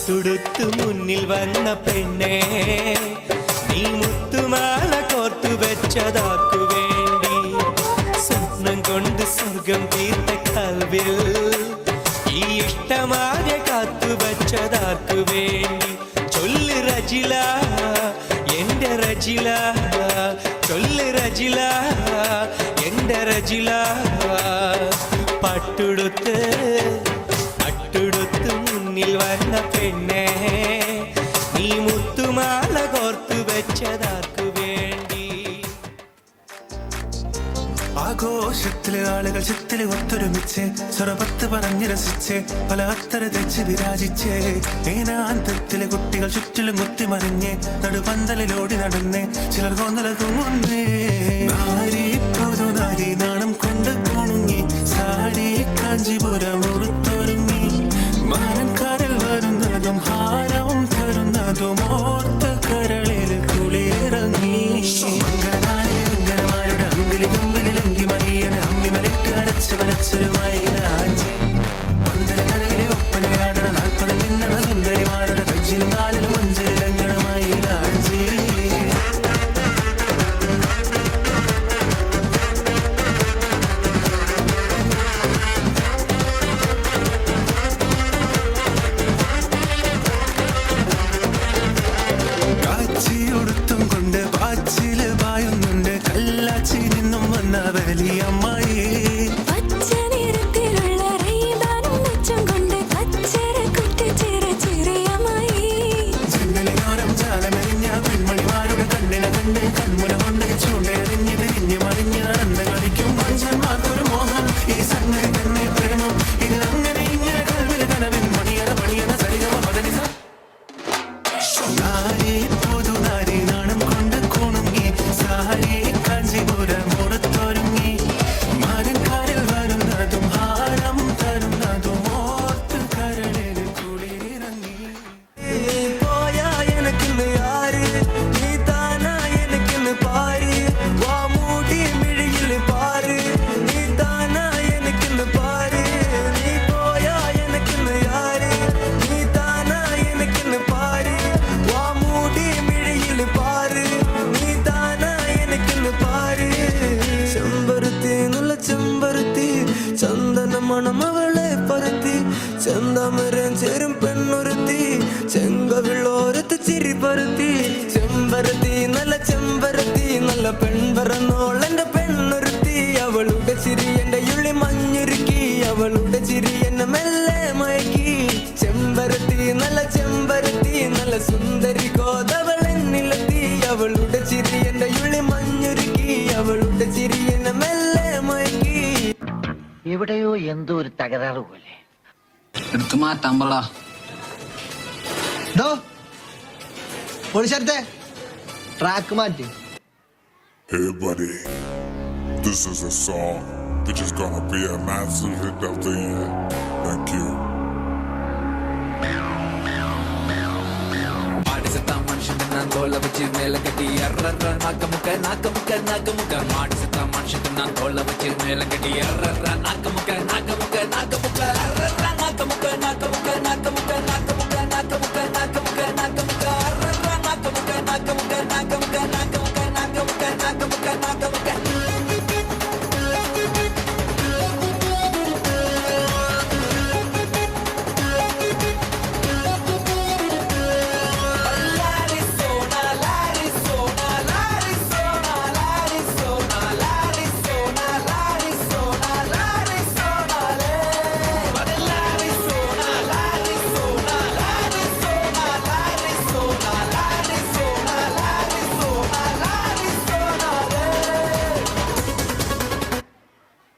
പട്ടുടുത്തു മുന്നിൽ വന്ന പെണ്ണേ, നീ മുത്തുമാല കോർത്തു വെച്ചതാക്കു വേണ്ടി, സ്വപ്നം കൊണ്ട് സ്വർഗം തീർത്ത കൽവിൽ ഈ ഇഷ്ടമാകെ കാത്തു വെച്ചതാക്കു വേണ്ടി. ചൊല്ല് റജില എന്റെ റജില, ചൊല്ല് റജില എന്റെ റജില. പട്ടുടുത്ത് മുന്നിൽ വന്ന പെണ്ണേ, നീ മുത്തുമാല കോർത്തു വെച്ചതാക്കു വേണ്ടി. ആഘോഷത്തിലെ ആളുകൾ ചിത്തില് ഒത്തൊരുമിച്ച് സ്വരപത്ത് പറഞ്ഞ് രസിച്ച് പല അത്തര തെച്ച് വിരാജിച്ച് ഏനാന്തത്തിലെ കുട്ടികൾ ചുറ്റിലും കുത്തിമറിഞ്ഞ് നടുപന്തലിലോടി നടന്ന് ചിലർ കൊന്നലകും മുന്നേ. പുതുനാരി നാണം കൊണ്ട് കുണുങ്ങി സാരി കാഞ്ചിപുരം ഉടുത്തൊരുങ്ങി, മാനക്കാരിൽ വരുന്നതും ഹാരവും തരുന്നതും ഓർത്ത് കരളിൽ കുളിയിറങ്ങി. വരച്ചൊരുമായി പന്തലകരയിലെ ഒപ്പനയാടണ 40 നിന്നണ സുന്ദരിമാരുടെ കച്ചിലും കാലിലും മഞ്ചിലങ്ങണമായി ലാഞ്ചി. കാച്ചിയൊടുത്തും കൊണ്ട് പാച്ചില് പായുന്നുണ്ട് കല്ലാച്ചി നിന്നും വന്ന വലിയമ്മായി. മണമവളെ പരത്തി ചെന്തമരൻ ചേരും പെണ്ണൊരുത്തി, ചെങ്കവിളോരത്ത് ചിരി പരത്തി. ചെമ്പരത്തി നല്ല ചെമ്പരത്തി നല്ല പെൺപറന്നോൾ എന്റെ പെണ്ണൊരുത്തി, അവളുടെ ചിരി എന്റെ ഉള്ളി മഞ്ഞുരുക്കി, അവളുടെ ചിരി എന്നെ മെല്ലെ മയക്കി. ചെമ്പരത്തി നല്ല സുന്ദരി കോതവളെന്നിലെത്തി, അവളുടെ ചിരി എന്റെ ഉള്ളി മഞ്ഞുരുക്കി, അവളുടെ ചിരി എന്നെ മെല്ലെ മയക്കി. എവിടെയോ എന്തോ ഒരു തകരാറ് പോലെ. എടുത്തു മാറ്റാൻ പറ. ട്രാക്ക് മാറ്റി. Hey buddy, this is a song which is gonna be a massive hit of the year. Thank you. நான் தோலை வச்சு மேல கட்டி எர்ற நாக்கமுக்க நாக்கமுக்க நாக்கமுக்க மாடி சத்தா மனுஷன் நான் தோலை வச்சு மேல கட்டி எர்ற நாக்கமுக்க நாக்கமுக்க நாக்கமுக்க